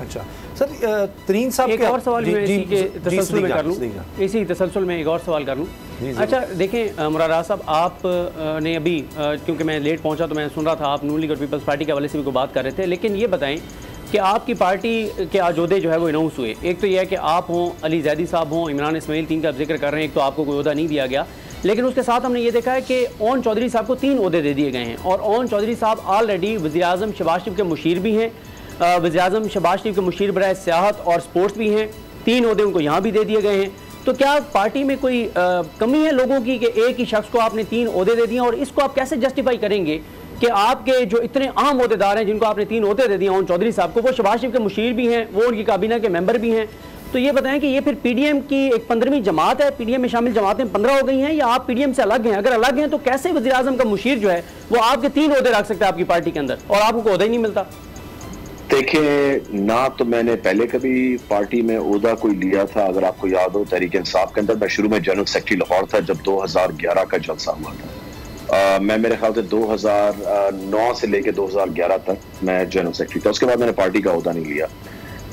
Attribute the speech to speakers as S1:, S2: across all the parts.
S1: अच्छा सर, तरीन साहब
S2: एक और सवाल मैं इसी के तसलसल में कर लूँ, इसी तसलसल में एक और सवाल कर लूँ। अच्छा देखें मुराद साहब, आप ने अभी क्योंकि मैं लेट पहुंचा तो मैं सुन रहा था आप नून लीग और पीपल्स पार्टी के हवाले से भी कोई बात कर रहे थे, लेकिन ये बताएं कि आपकी पार्टी के आजोदे जो है वो अनाउंस हुए। एक तो यह है कि आप हों, अली जैदी साहब हों, इमरान इस्माइल, तीन का आप जिक्र कर रहे हैं, एक तो आपको कोई ओहदा नहीं दिया गया, लेकिन उसके साथ हमने ये देखा है कि ओन चौधरी साहब को 3 ओहदे दे दिए गए हैं और ओन चौधरी साहब ऑलरेडी वज़ीर-ए-आज़म शहबाज शरीफ के मुशीर भी हैं, वज़ीर-ए-आज़म शहबाज शरीफ के मुशीर बराए सियाहत और स्पोर्ट्स भी हैं, 3 ओहदे उनको यहाँ भी दे दिए गए हैं। तो क्या पार्टी में कोई कमी है लोगों की कि एक ही शख्स को आपने 3 ओहदे दे दिए, और इसको आप कैसे जस्टिफाई करेंगे कि आपके जो इतने अहम ओहदेदार हैं जिनको आपने 3 ओहदे दे दिए ओन चौधरी साहब को, वो शहबाज शरीफ के मुशीर भी हैं, वो उनकी काबीना के मेंबर भी हैं, तो ये बताएं कि ये फिर पीडीएम की एक 15वीं जमात है, पीडीएम में शामिल जमातें 15 हो गई हैं, या आप पीडीएम से अलग हैं? अगर अलग हैं तो कैसे वज़ीर-ए-आज़म का मुशीर जो है वो आपके 3 ओहदे रख सकता है आपकी पार्टी के अंदर और आपको ओहदा ही नहीं मिलता?
S3: देखिए ना, तो मैंने पहले कभी पार्टी में ओहदा कोई लिया था, अगर आपको याद हो तहरीक इंसाफ के अंदर मैं शुरू में जनरल सेक्रेटरी लाहौर था जब 2011 का जलसा हुआ था। मैं मेरे ख्याल से 2009 से लेकर 2011 तक मैं जनरल सेक्रेटरी था, उसके बाद मैंने पार्टी का ओहदा नहीं लिया।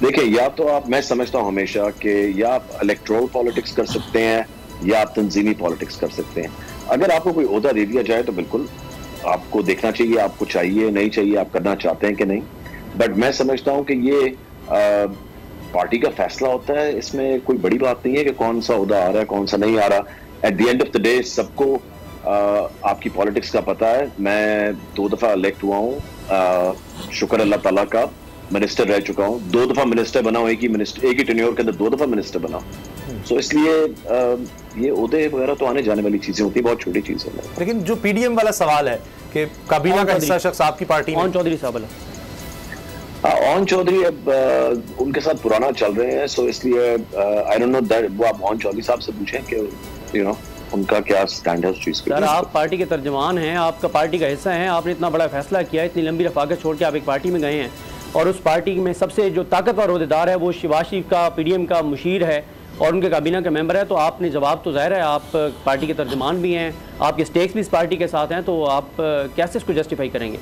S3: देखिए या तो आप, मैं समझता हूँ हमेशा कि या आप इलेक्टोरल पॉलिटिक्स कर सकते हैं या आप तंजीमी पॉलिटिक्स कर सकते हैं। अगर आपको कोई ओहदा दे दिया जाए तो बिल्कुल आपको देखना चाहिए, आपको चाहिए नहीं चाहिए, आप करना चाहते हैं कि नहीं। बट मैं समझता हूँ कि ये पार्टी का फैसला होता है, इसमें कोई बड़ी बात नहीं है कि कौन सा ओहदा आ रहा है कौन सा नहीं आ रहा। At the end of the day सबको आपकी पॉलिटिक्स का पता है। मैं 2 दफा इलेक्ट हुआ हूँ, शुक्र अल्लाह ताला का, मिनिस्टर रह चुका हूँ, 2 दफा मिनिस्टर बना हूँ, एक ही टेन्योर के अंदर 2 दफा मिनिस्टर बना हूँ। सो इसलिए ये ओहदे वगैरह तो आने जाने वाली चीजें होती है, बहुत छोटी चीज है।
S1: लेकिन जो पीडीएम वाला सवाल है कि काबीना का हिस्सा शख्स आपकी पार्टी
S2: ओन चौधरी साहब,
S3: ओन चौधरी अब उनके साथ पुराना चल रहे हैं, सो इसलिए आई डोंट नो दैट, वो आप ओन चौधरी साहब से पूछें कि यू नो उनका क्या स्टैंड है उस चीज पे।
S2: सर आप पार्टी के तर्जमान हैं, आपका पार्टी का हिस्सा हैं, आपने इतना बड़ा फैसला किया, इतनी लंबी रफाकत छोड़ के आप एक पार्टी में गए हैं और उस पार्टी में सबसे जो ताकतवर ओहदेदार है वो शहबाज शरीफ का पीडीएम का मुशीर है और उनके काबीना का मेंबर है, तो आपने जवाब तो ज़ाहिर है, आप पार्टी के तर्जमान भी हैं, आपके स्टेक्स भी इस पार्टी के साथ हैं, तो आप कैसे इसको जस्टिफाई करेंगे?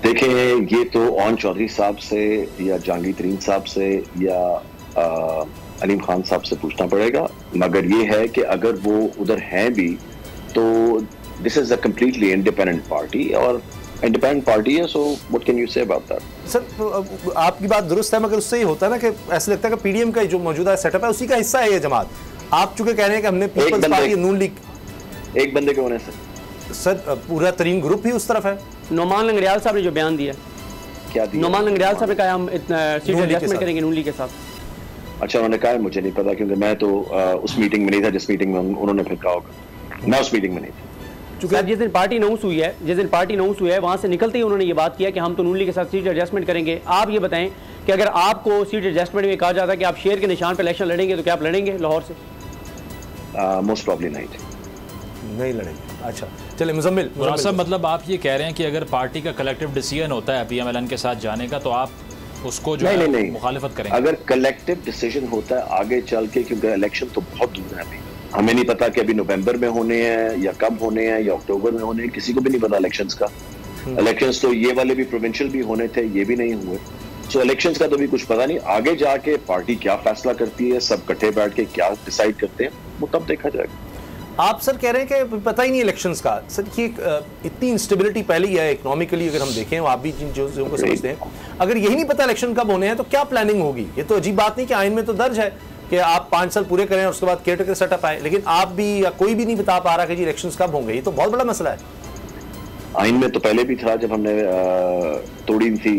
S3: देखिए ये तो ओन चौधरी साहब से या जहांगीर तरीन साहब से या अलीम खान साहब से पूछना पड़ेगा, मगर ये है कि अगर वो उधर हैं भी तो this is a completely independent party और इंडिपेंडेंट पार्टी है, so what can you say about that?
S1: Sir आपकी बात दुरुस्त है, मगर उससे ही होता है ना कि ऐसा लगता है कि पीडीएम का जो मौजूदा सेटअप है उसी का हिस्सा है ये जमात। आप चूंकि कह रहे हैं कि हमने पीपल्स पार्टी नून लीग,
S3: एक बंदे के होने से
S1: सर पूरा तरीन ग्रुप ही उस तरफ है।
S2: नोमान लंगड़ियाल साहब ने जो बयान दिया,
S3: क्या दिया?
S2: नोमान लंगड़ियाल साहब ने कहा हम इतना सीट एडजस्टमेंट करेंगे नून लीग के साथ।
S3: अच्छा उन्होंने कहा, मुझे नहीं पता क्योंकि मैं तो उस मीटिंग में नहीं था जिस मीटिंग में उन्होंने फिर कहा होगा, मैं उस मीटिंग में नहीं था।
S2: सर जिस दिन पार्टी अनाउंस हुई है, जिस दिन पार्टी अनाउंस हुई है वहाँ से निकलते ही उन्होंने ये बात किया कि हम तो नून लीग के साथ सीट एडजस्टमेंट करेंगे। आप ये बताएं कि अगर आपको सीट एडजस्टमेंट में कहा जाता है कि आप शेर के निशान पर इलेक्शन लड़ेंगे तो क्या आप लड़ेंगे लाहौर से?
S3: मोस्ट प्रॉब्ली नहीं
S1: लड़ेंगे। अच्छा चलिए मुजम्मिल
S4: साहब, मतलब आप ये कह रहे हैं कि अगर पार्टी का कलेक्टिव डिसीजन होता है पीएमएलएन के साथ जाने का तो आप उसको जो है मुखालिफत करेंगे?
S3: अगर कलेक्टिव डिसीजन होता है आगे चल के, क्योंकि इलेक्शन तो बहुत दूर है, अभी हमें नहीं पता कि अभी नवंबर में होने हैं या कब होने हैं या अक्टूबर में होने हैं, किसी को भी नहीं पता इलेक्शंस का। इलेक्शंस तो ये वाले भी प्रोविंशियल भी होने थे, ये भी नहीं हुए, सो इलेक्शंस का तो भी कुछ पता नहीं। आगे जाके पार्टी क्या फैसला करती है, सब इकट्ठे बैठ के क्या डिसाइड करते हैं, वो तब देखा जाएगा।
S1: आप सर कह रहे हैं कि पता ही नहीं इलेक्शंस का। सर ये इतनी इंस्टेबिलिटी पहले ही है इकोनॉमिकली, अगर हम देखें, आप भी जिन चीज़ों को समझते हैं, अगर यही नहीं पता इलेक्शन कब होने हैं तो क्या प्लानिंग होगी? ये तो अजीब बात नहीं कि आइन में तो दर्ज है कि आप 5 साल पूरे करें और उसके बाद केयरटेकर सेटअप आए, लेकिन आप भी या कोई भी नहीं बता पा रहा कि जी इलेक्शंस कब होंगे। ये तो बहुत बड़ा मसला है।
S3: आइन में तो पहले भी था जब हमने तोड़ी थी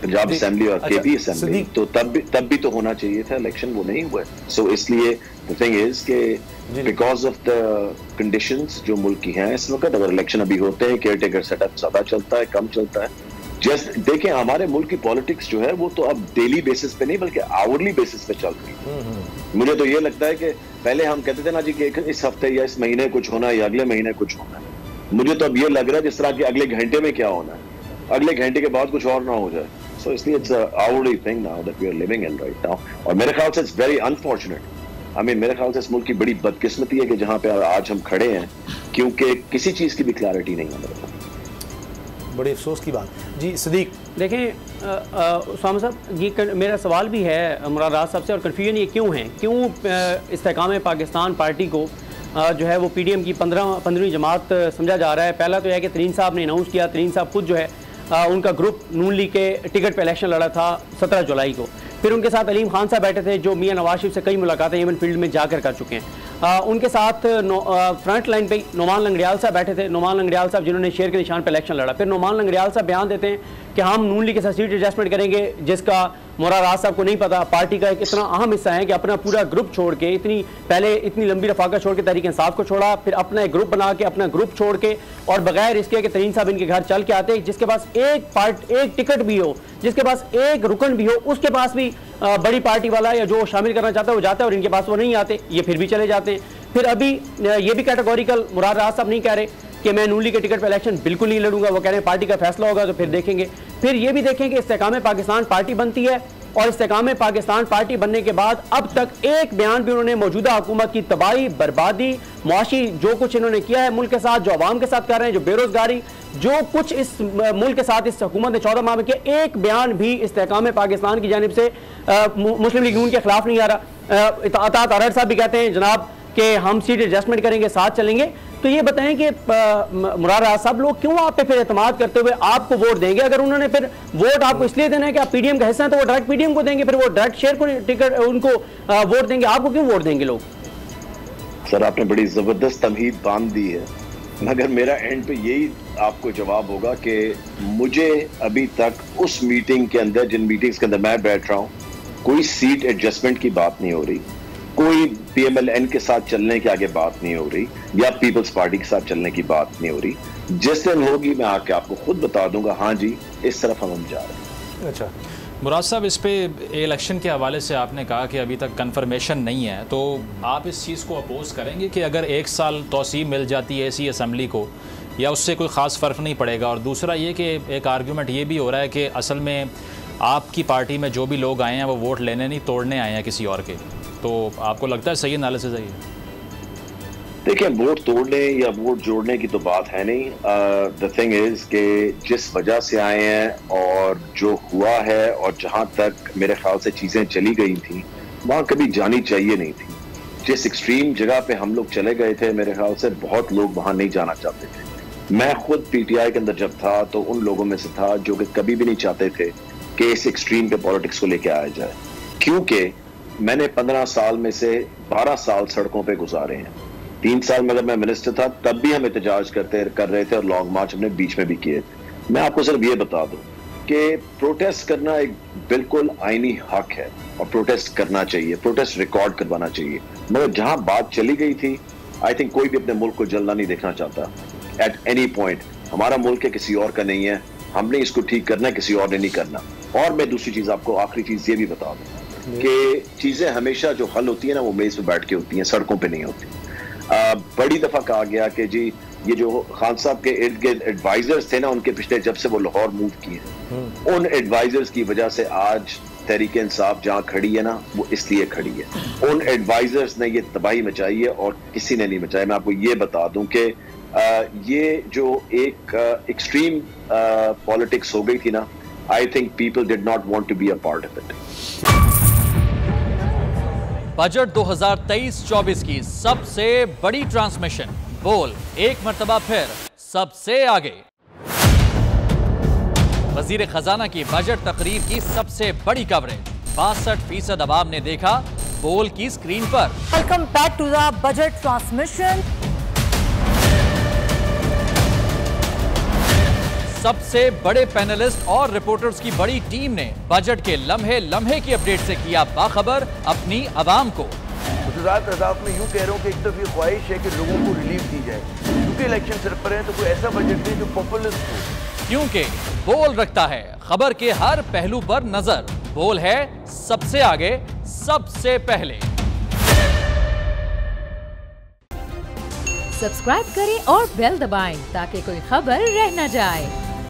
S3: पंजाब असेंबली और केपी असेंबली, तो तब भी तो होना चाहिए था इलेक्शन, वो नहीं हुआ। सो इसलिए द थिंग इज कि बिकॉज ऑफ द कंडीशंस जो मुल्क की हैं इस वक्त, अगर इलेक्शन अभी होते हैं, केयरटेकर सेटअप ज्यादा चलता है कम चलता है। जस्ट देखें हमारे मुल्क की पॉलिटिक्स जो है वो तो अब डेली बेसिस पे नहीं बल्कि आवरली बेसिस पे चल रही है। मुझे तो ये लगता है कि पहले हम कहते थे ना जी कि इस हफ्ते या इस महीने कुछ होना है या अगले महीने कुछ होना है, मुझे तो अब ये लग रहा है जिस तरह कि अगले घंटे में क्या होना है, अगले घंटे के बाद कुछ और ना हो जाए। सो इसलिए it's hourly thing now that we are living in right now, और मेरे ख्याल से इट्स वेरी अनफॉर्चुनेट। मेरे ख्याल से इस मुल्क की बड़ी बदकिस्मती है कि जहां पे आज हम खड़े हैं, क्योंकि किसी चीज की भी क्लैरिटी नहीं है मेरे पास।
S1: बड़े अफसोस की बात। जी सिद्दीक।
S2: देखें उसामा साहब, ये मेरा सवाल भी है मुराद राज साहब से, और कन्फ्यूजन ये क्यों है, क्यों इस्तेकाम पाकिस्तान पार्टी को जो है वो PDM की 15वीं जमात समझा जा रहा है। पहला तो यह कि तरीन साहब ने अनाउंस किया, तरीन साहब खुद जो है उनका ग्रुप नून लीग के टिकट पे इलेक्शन लड़ा था 17 जुलाई को। फिर उनके साथ अलीम खान साहब बैठे थे जो मियां नवाज शरीफ से कई मुलाकातें इवन फील्ड में जाकर कर चुके हैं। उनके साथ फ्रंट लाइन पे नोमान लंगड़ियाल साहब बैठे थे, नोमान लंगड़ियाल साहब जिन्होंने शेर के निशान पर इलेक्शन लड़ा। फिर नोमान लंगड़ियाल साहब बयान देते हैं कि हम नून लीग के साथ सीट एडजस्टमेंट करेंगे, जिसका मुराद राज साहब को नहीं पता। पार्टी का एक इतना अहम हिस्सा है कि अपना पूरा ग्रुप छोड़ के पहले इतनी लंबी रफाका छोड़ के तहरीक इंसाफ को छोड़ा, फिर अपना एक ग्रुप बना के अपना ग्रुप छोड़ के और बगैर इसके कि तरीन साहब इनके घर चल के आते, जिसके पास एक टिकट भी हो, जिसके पास एक रुकन भी हो, उसके पास भी बड़ी पार्टी वाला या जो शामिल करना चाहता है वो जाता है और इनके पास वो नहीं आते, ये फिर भी चले जाते हैं। फिर अभी ये भी कैटेगोरिकल मुराद राज साहब नहीं कह रहे कि मैं नून लीग के टिकट पर इलेक्शन बिल्कुल नहीं लड़ूंगा, वो कह रहे हैं पार्टी का फैसला होगा तो फिर देखेंगे। फिर ये भी देखें कि इस्तेकाम पाकिस्तान पार्टी बनती है और इस्तेकाम पाकिस्तान पार्टी बनने के बाद अब तक एक बयान भी उन्होंने मौजूदा हुकूमत की तबाही, बर्बादी, मुआशी जो कुछ इन्होंने किया है मुल्क के साथ, जो आवाम के साथ कर रहे हैं, जो बेरोजगारी, जो कुछ इस मुल्क के साथ इस हुकूमत ने 14 माह में किया, एक बयान भी इस्तेकाम पाकिस्तान की जानिब से मुस्लिम लीग नून के खिलाफ नहीं आ रहा। अतात अरहर साहब भी कहते हैं जनाब कि हम सीट एडजस्टमेंट करेंगे, साथ चलेंगे। तो ये बताएं कि मुराद राज साहब लोग क्यों आप पे फिर एतमाद करते हुए आपको वोट देंगे? अगर उन्होंने फिर वोट आपको इसलिए देना है कि आप PDM का हिस्सा हैं तो वो डायरेक्ट PDM को देंगे, फिर वो डायरेक्ट शेयर को टिकट उनको वोट देंगे, आपको क्यों वोट देंगे लोग?
S3: सर आपने बड़ी जबरदस्त तमहीद बांध दी है, मगर मेरा एंड पे यही आपको जवाब होगा कि मुझे अभी तक उस मीटिंग के अंदर, जिन मीटिंग्स के अंदर मैं बैठ रहा हूँ, कोई सीट एडजस्टमेंट की बात नहीं हो रही, कोई PMLN के साथ चलने के आगे बात नहीं हो रही या पीपल्स पार्टी के साथ चलने की बात नहीं हो रही। जिस दिन होगी मैं आके आपको खुद बता दूंगा, हाँ जी इस तरफ हम जा रहे हैं।
S1: अच्छा
S4: मुराद साहब, इस पे इलेक्शन के हवाले से आपने कहा कि अभी तक कन्फर्मेशन नहीं है, तो आप इस चीज़ को अपोज करेंगे कि अगर 1 साल तोसी मिल जाती है ऐसी असम्बली को, या उससे कोई ख़ास फ़र्क नहीं पड़ेगा? और दूसरा ये कि एक आर्ग्यूमेंट ये भी हो रहा है कि असल में आपकी पार्टी में जो भी लोग आए हैं वो वोट लेने नहीं तोड़ने आए हैं किसी और के, तो आपको लगता है सही एनालिसिस है ये?
S3: देखिए वोट तोड़ने या वोट जोड़ने की तो बात है नहीं। द थिंग इज कि जिस वजह से आए हैं और जो हुआ है और जहां तक मेरे ख्याल से चीजें चली गई थी वहां कभी जानी चाहिए नहीं थी। जिस एक्सट्रीम जगह पे हम लोग चले गए थे, मेरे ख्याल से बहुत लोग वहां नहीं जाना चाहते थे। मैं खुद PTI के अंदर जब था तो उन लोगों में से था जो कि कभी भी नहीं चाहते थे कि इस एक्सट्रीम पे पॉलिटिक्स को लेके आया जाए, क्योंकि मैंने 15 साल में से 12 साल सड़कों पे गुजारे हैं। 3 साल में अगर मैं मिनिस्टर था तब भी हम एहतजाज कर रहे थे और लॉन्ग मार्च हमने बीच में भी किए थे। मैं आपको सिर्फ ये बता दूं कि प्रोटेस्ट करना एक बिल्कुल आईनी हक है और प्रोटेस्ट करना चाहिए, प्रोटेस्ट रिकॉर्ड करवाना चाहिए, मगर जहां बात चली गई थी, आई थिंक कोई भी अपने मुल्क को जलना नहीं देखना चाहता एट एनी पॉइंट। हमारा मुल्क है, किसी और का नहीं है, हमने इसको ठीक करना है, किसी और ने नहीं करना। और मैं दूसरी चीज आपको, आखिरी चीज ये भी बता दूं कि चीजें हमेशा जो हल होती है ना वो मेज पे बैठ के होती हैं, सड़कों पे नहीं होती। बड़ी दफा कहा गया कि जी ये जो खान साहब के इर्द गिर्द एडवाइजर्स थे ना, उनके पिछले जब से वो लाहौर मूव किए, उन एडवाइजर्स की वजह से आज तहरीक इंसाफ जहां खड़ी है ना वो इसलिए खड़ी है। उन एडवाइजर्स ने ये तबाही मचाई है और किसी ने नहीं मचाई। मैं आपको ये बता दूं कि ये जो एक एक्सट्रीम पॉलिटिक्स हो गई थी ना, I think people did not want to be a part of it.
S5: Budget 2023-24 की सबसे बड़ी ट्रांसमिशन, बोल एक मर्तबा फिर सबसे आगे। वजीर खजाना की बजट तकरीर की सबसे बड़ी कवरेज, 62% अवाम ने देखा बोल की स्क्रीन पर।
S6: Welcome back to the budget transmission.
S5: सबसे बड़े पैनलिस्ट और रिपोर्टर्स की बड़ी टीम ने बजट के लम्हे लम्हे की अपडेट से किया बाखबर अपनी आवाम को।
S7: गुजरात अदालत में यूं कह रहा हूं कि एक तरफ ये ख्वाहिश है कि लोगों को रिलीफ दी जाए, क्योंकि इलेक्शन सर पर है, तो कोई ऐसा बजट दे जो पॉपुलिस्ट हो।
S5: क्योंकि बोल रखता है खबर के हर पहलू पर नजर, बोल है सबसे आगे सबसे पहले।
S6: सब्सक्राइब करें और बेल दबाएं ताकि कोई खबर रह न जाए।